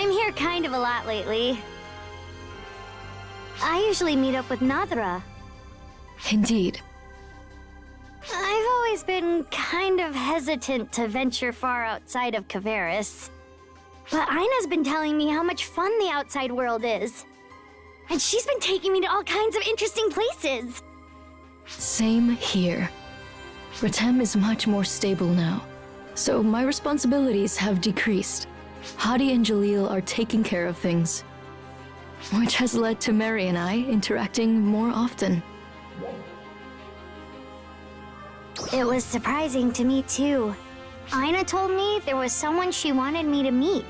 I'm here kind of a lot lately. I usually meet up with Nadra. Indeed. I've always been kind of hesitant to venture far outside of Kavaris. But Ina's been telling me how much fun the outside world is. And she's been taking me to all kinds of interesting places. Same here. Ratem is much more stable now, so my responsibilities have decreased. Hadi and Jalil are taking care of things, which has led to Mary and I interacting more often. It was surprising to me too. Ina told me there was someone she wanted me to meet.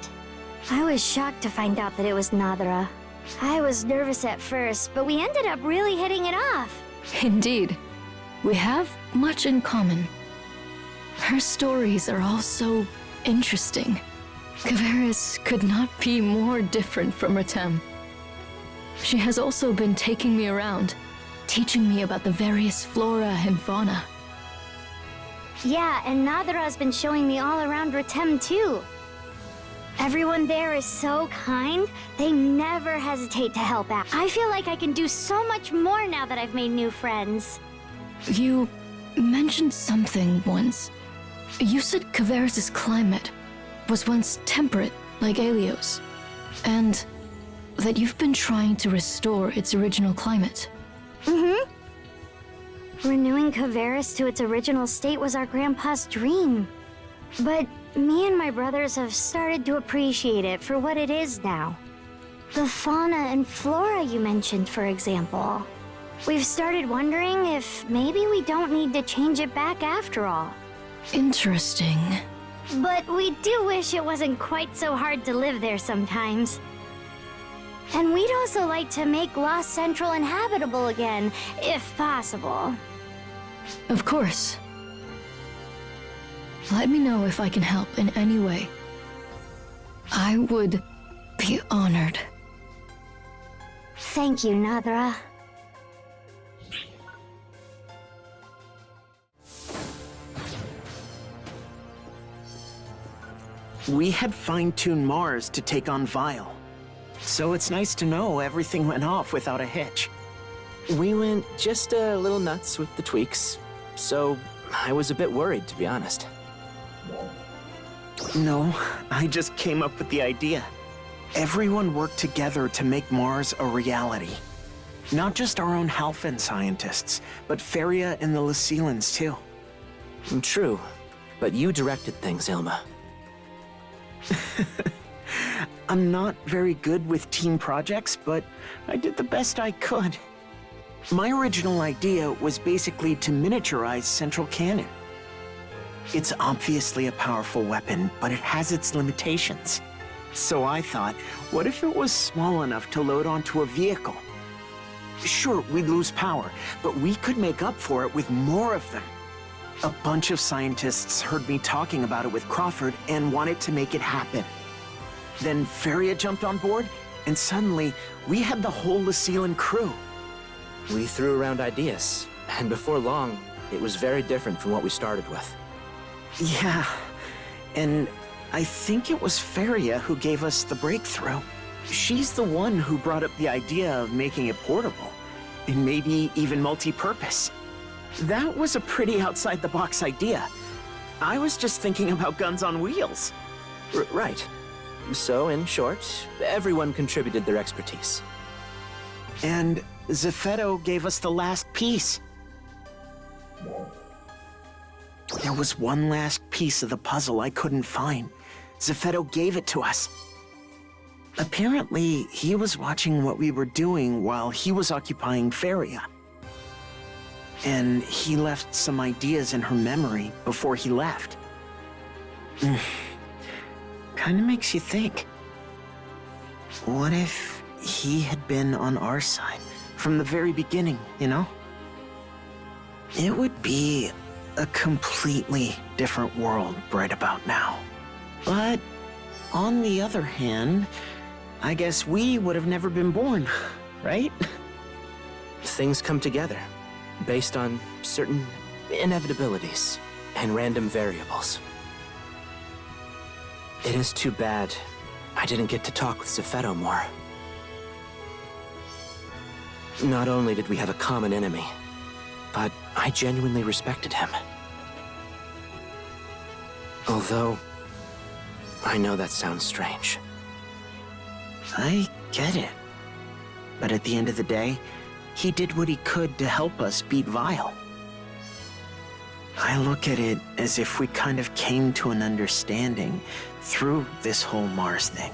I was shocked to find out that it was Nadra. I was nervous at first, but we ended up really hitting it off. Indeed. We have much in common. Her stories are all so interesting. Kavaris could not be more different from Ratem. She has also been taking me around, teaching me about the various flora and fauna. Yeah, and Nadra's been showing me all around Ratem too. Everyone there is so kind, they never hesitate to help out. I feel like I can do so much more now that I've made new friends. You mentioned something once. You said Kavaris' climate was once temperate, like Aelio's, and that you've been trying to restore its original climate. Mm-hmm. Renewing Kavaris to its original state was our grandpa's dream. But me and my brothers have started to appreciate it for what it is now. The fauna and flora you mentioned, for example. We've started wondering if maybe we don't need to change it back after all. Interesting. But we do wish it wasn't quite so hard to live there sometimes. And we'd also like to make Lost Central inhabitable again, if possible. Of course. Let me know if I can help in any way. I would be honored. Thank you, Nadra. We had fine-tuned Mars to take on Vael. So it's nice to know everything went off without a hitch. We went just a little nuts with the tweaks, so I was a bit worried, to be honest. No, I just came up with the idea. Everyone worked together to make Mars a reality. Not just our own Halfin scientists, but Feria and the Lycelans too. True, but you directed things, Ilma. I'm not very good with team projects, but I did the best I could. My original idea was basically to miniaturize Central Cannon. It's obviously a powerful weapon, but it has its limitations. So I thought, what if it was small enough to load onto a vehicle? Sure, we'd lose power, but we could make up for it with more of them. A bunch of scientists heard me talking about it with Crawford and wanted to make it happen. Then Feria jumped on board, and suddenly, we had the whole Lycelan crew. We threw around ideas, and before long, it was very different from what we started with. Yeah, and I think it was Feria who gave us the breakthrough. She's the one who brought up the idea of making it portable, and maybe even multi-purpose. That was a pretty outside-the-box idea. I was just thinking about guns on wheels. Right. So, in short, everyone contributed their expertise. And Zephetto gave us the last piece. There was one last piece of the puzzle I couldn't find. Zephetto gave it to us. Apparently, he was watching what we were doing while he was occupying Feria. And he left some ideas in her memory before he left. Kinda makes you think. What if he had been on our side from the very beginning, you know? It would be a completely different world right about now. But on the other hand, I guess we would have never been born, right? Things come together, based on certain inevitabilities and random variables. It is too bad I didn't get to talk with Zepheto more. Not only did we have a common enemy, but I genuinely respected him. Although, I know that sounds strange. I get it. But at the end of the day, he did what he could to help us beat Vael. I look at it as if we kind of came to an understanding through this whole Mars thing.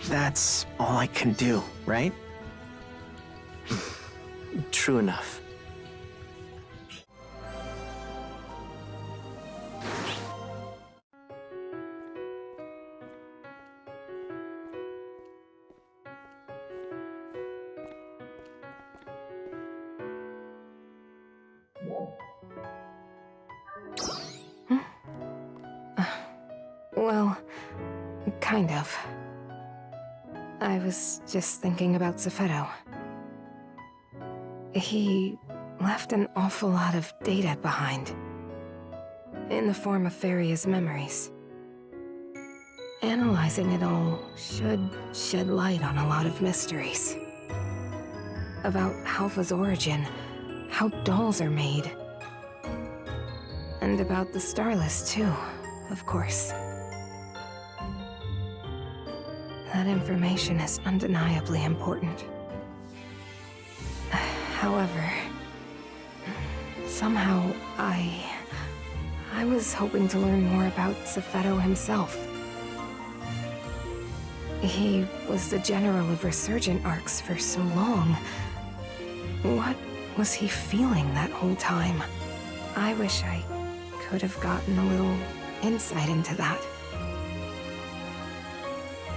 That's all I can do, right? True enough. Well, kind of. I was just thinking about Zepheto. He left an awful lot of data behind. In the form of various memories. Analyzing it all should shed light on a lot of mysteries. About Alpha's origin, how dolls are made. And about the Starless too, of course. That information is undeniably important. However, somehow I was hoping to learn more about Zepheto himself. He was the general of Resurgent Arcs for so long. What was he feeling that whole time? I wish I could have gotten a little insight into that.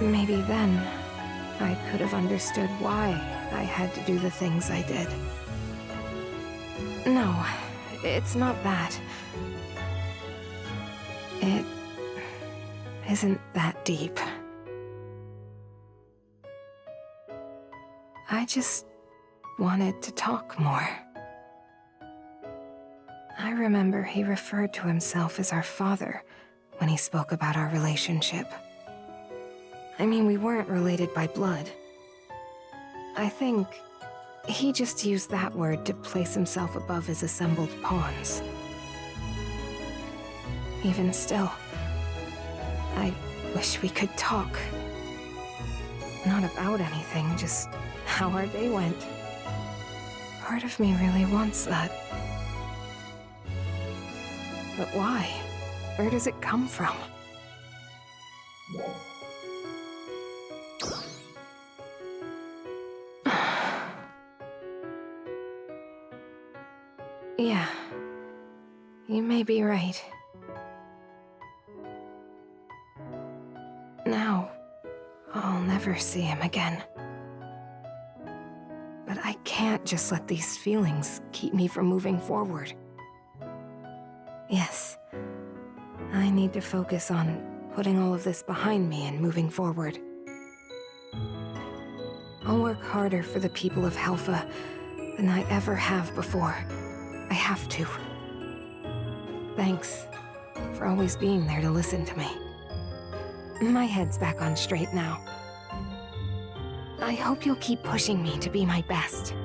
Maybe then, I could have understood why I had to do the things I did. No, it's not that. It isn't that deep. I just wanted to talk more. I remember he referred to himself as our father when he spoke about our relationship. I mean, we weren't related by blood. I think he just used that word to place himself above his assembled pawns. Even still, I wish we could talk. Not about anything, just how our day went. Part of me really wants that. But why? Where does it come from? Yeah, you may be right. Now, I'll never see him again. But I can't just let these feelings keep me from moving forward. Yes, I need to focus on putting all of this behind me and moving forward. I'll work harder for the people of Helpha than I ever have before. I have to. Thanks for always being there to listen to me. My head's back on straight now. I hope you'll keep pushing me to be my best.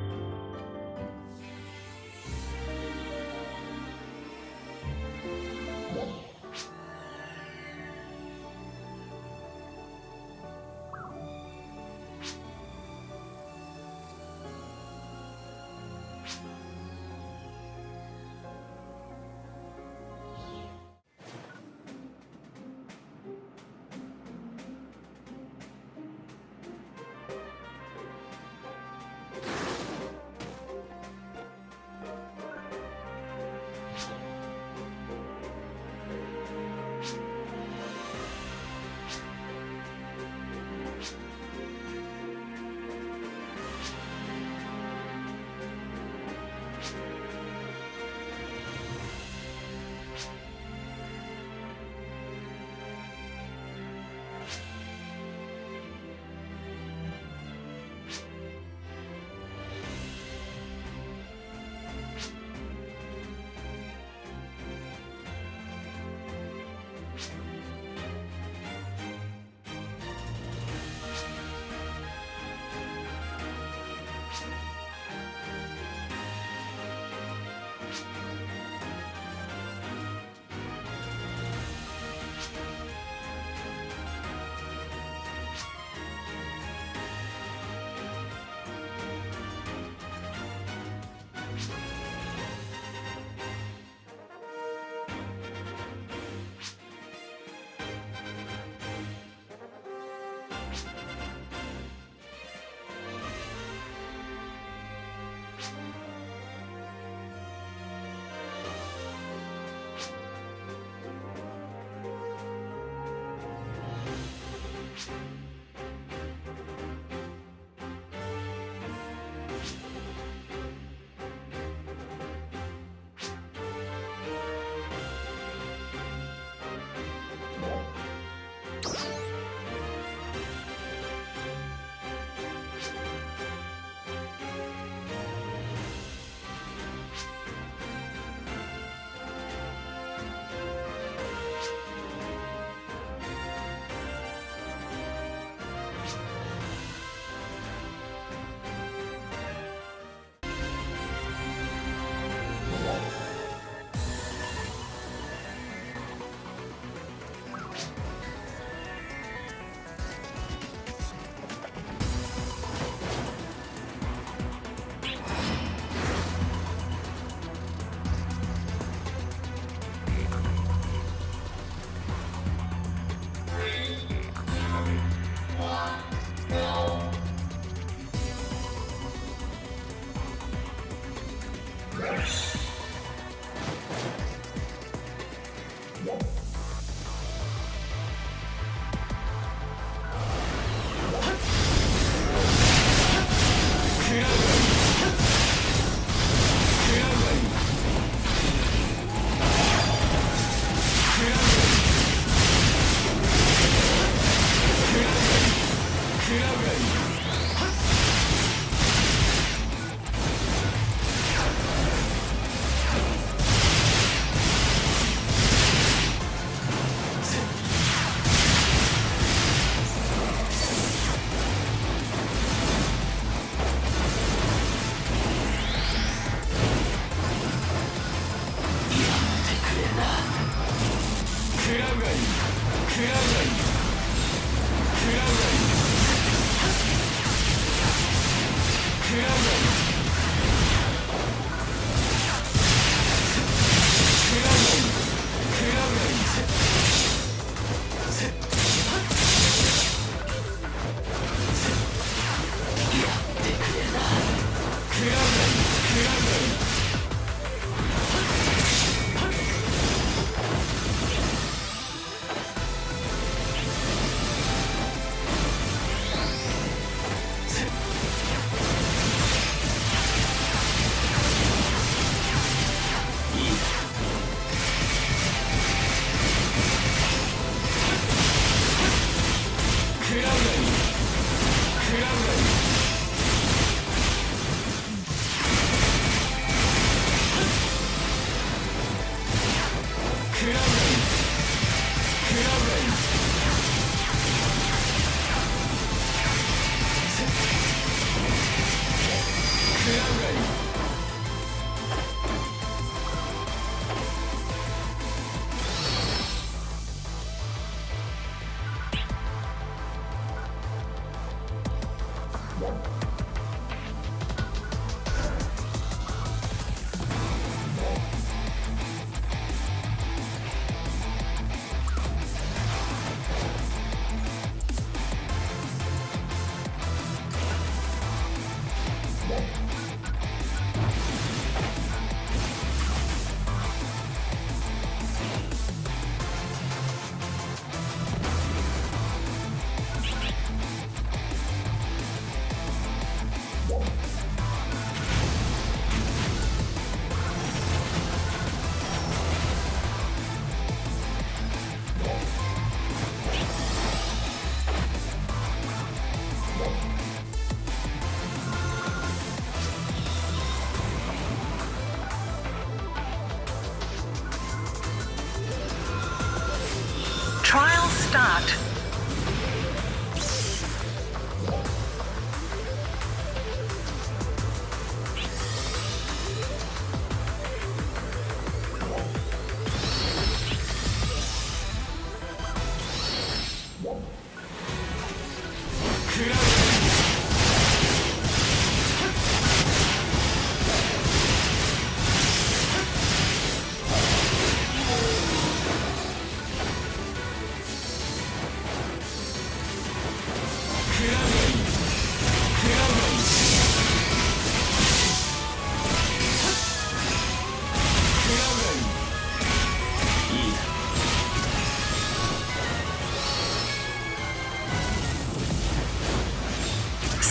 Trial start.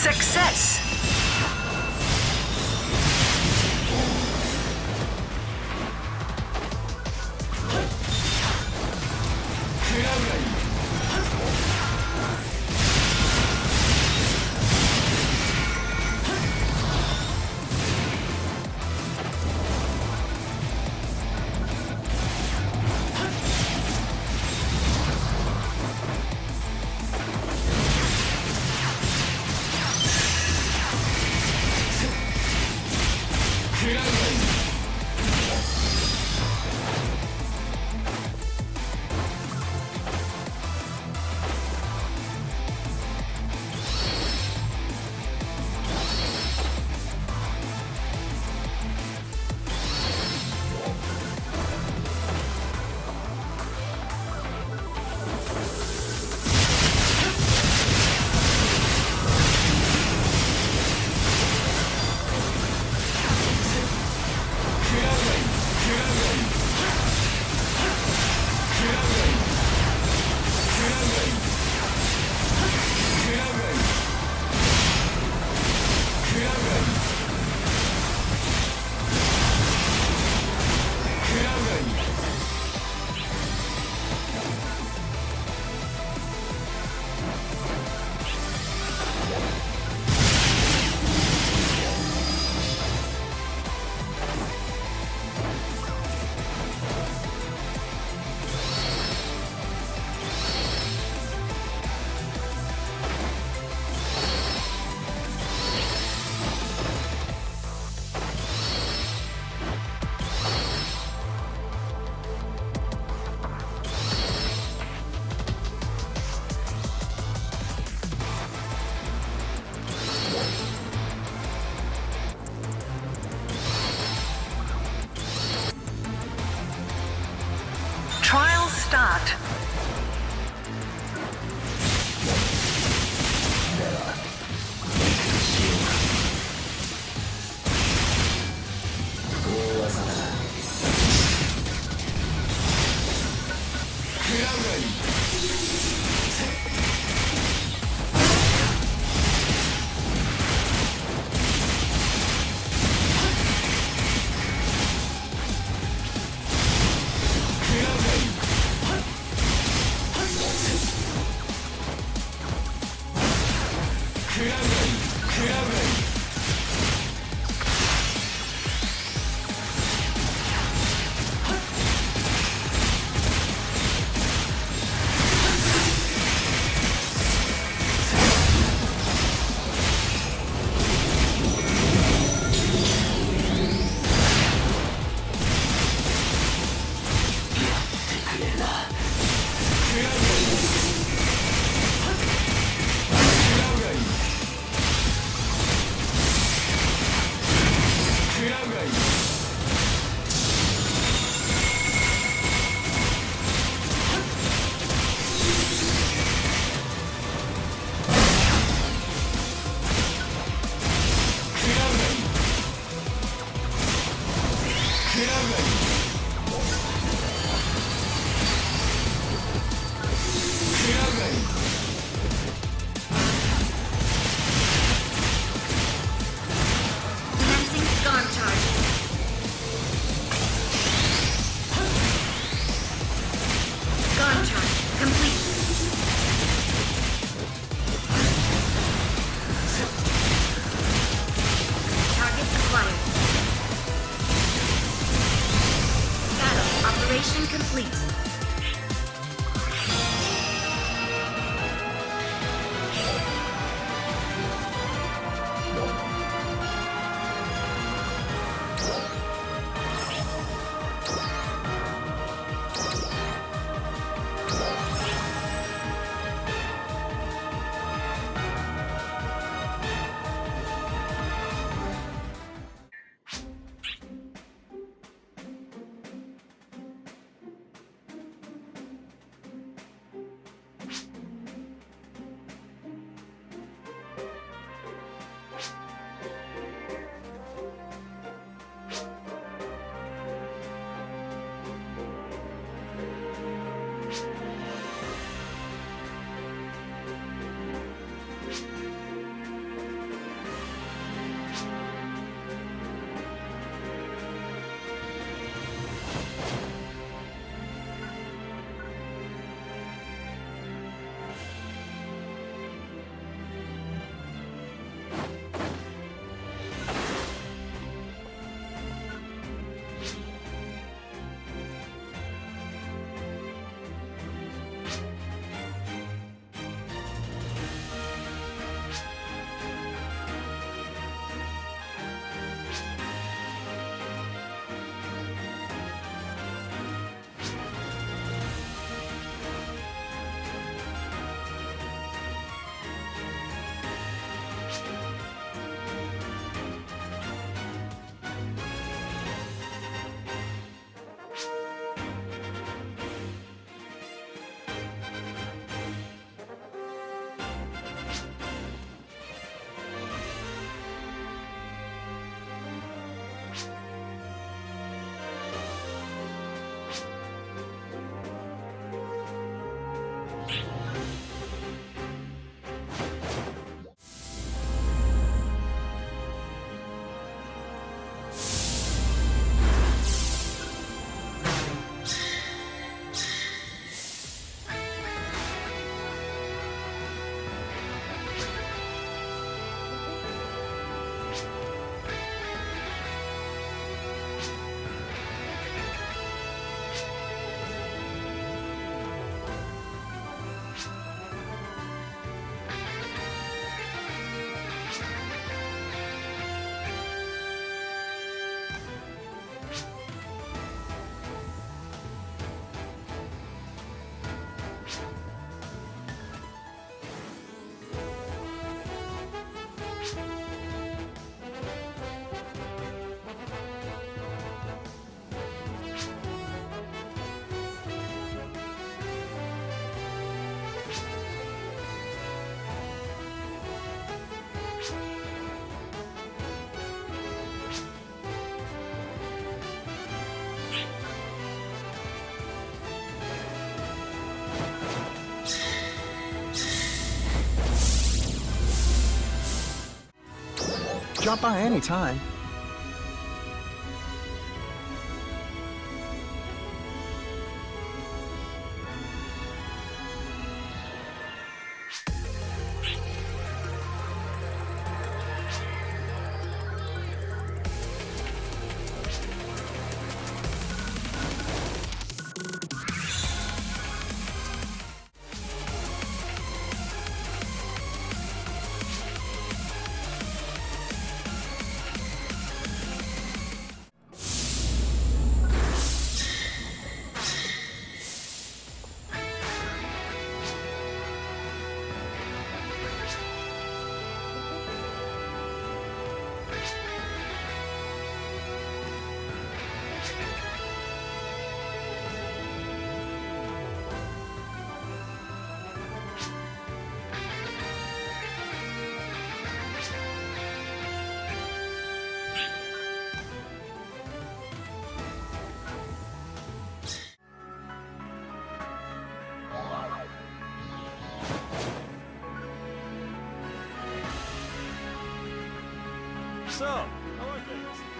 Success! start. Operation complete. Drop by anytime. So, how are things?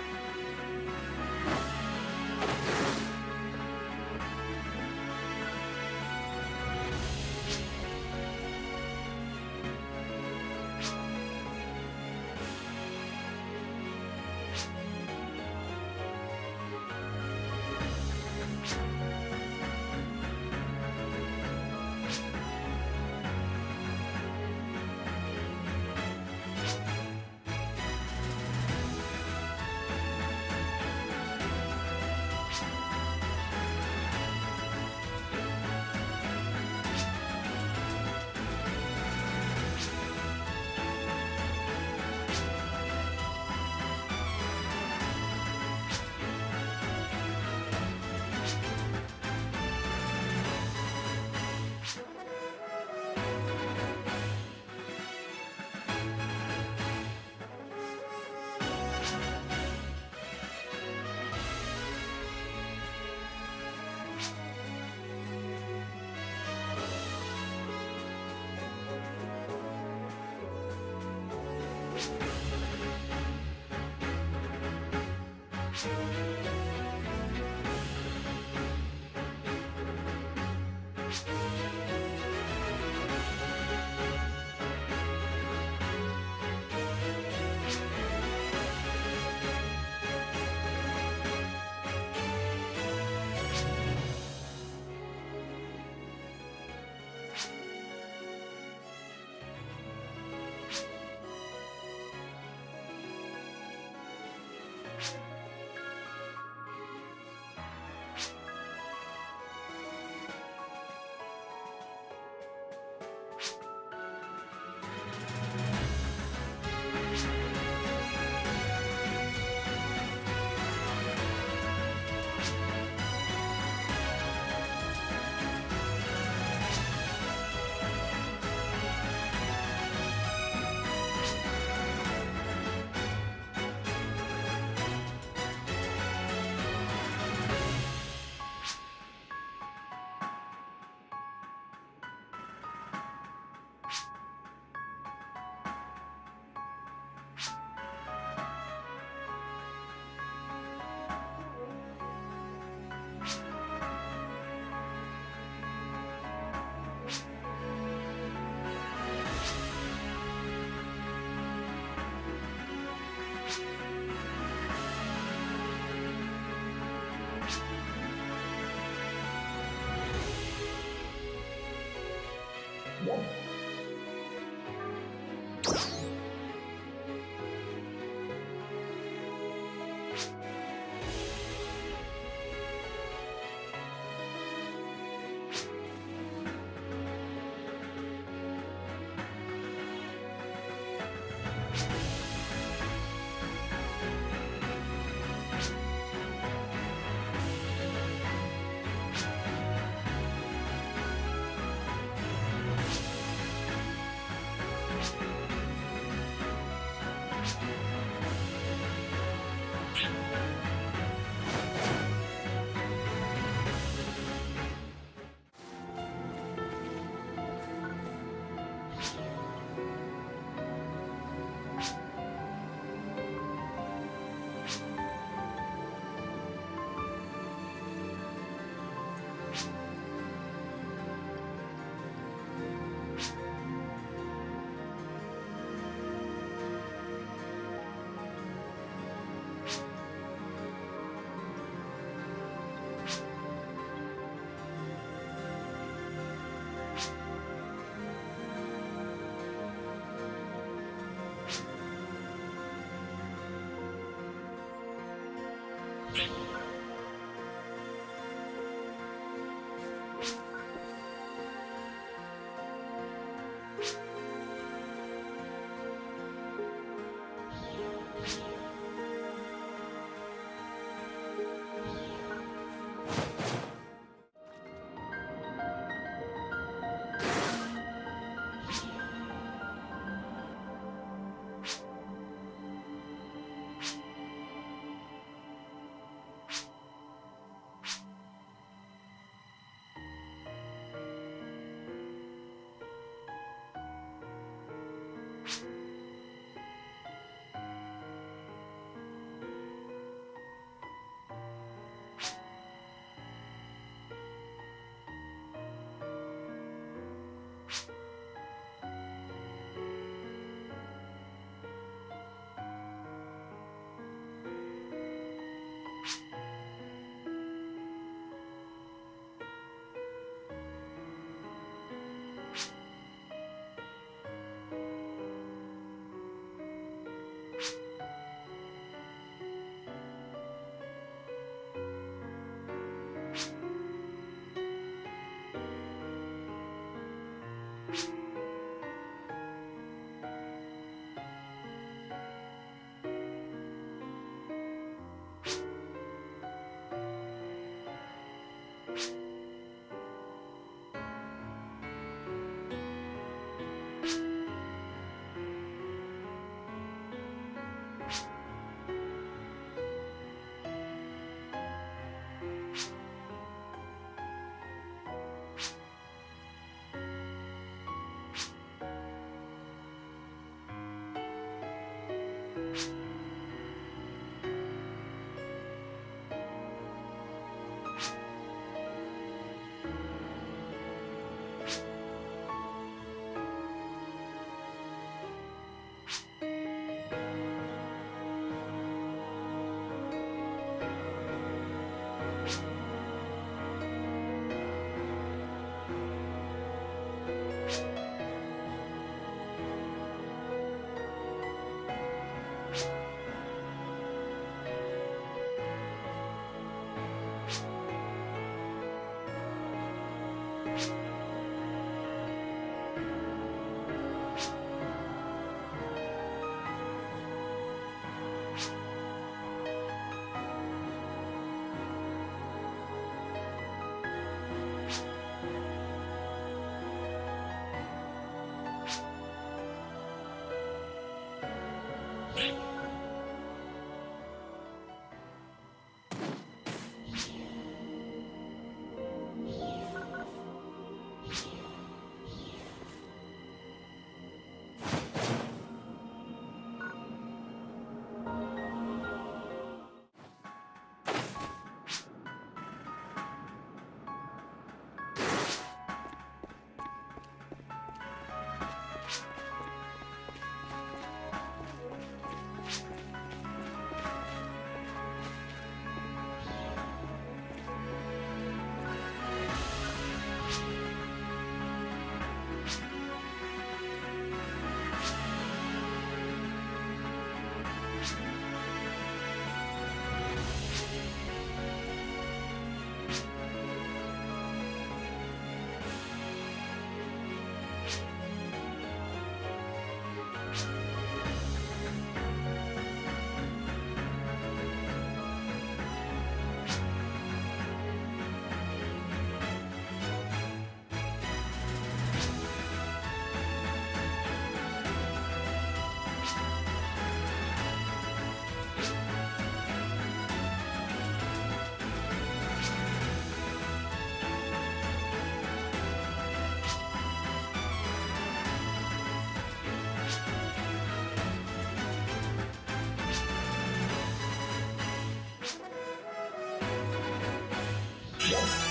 Yes.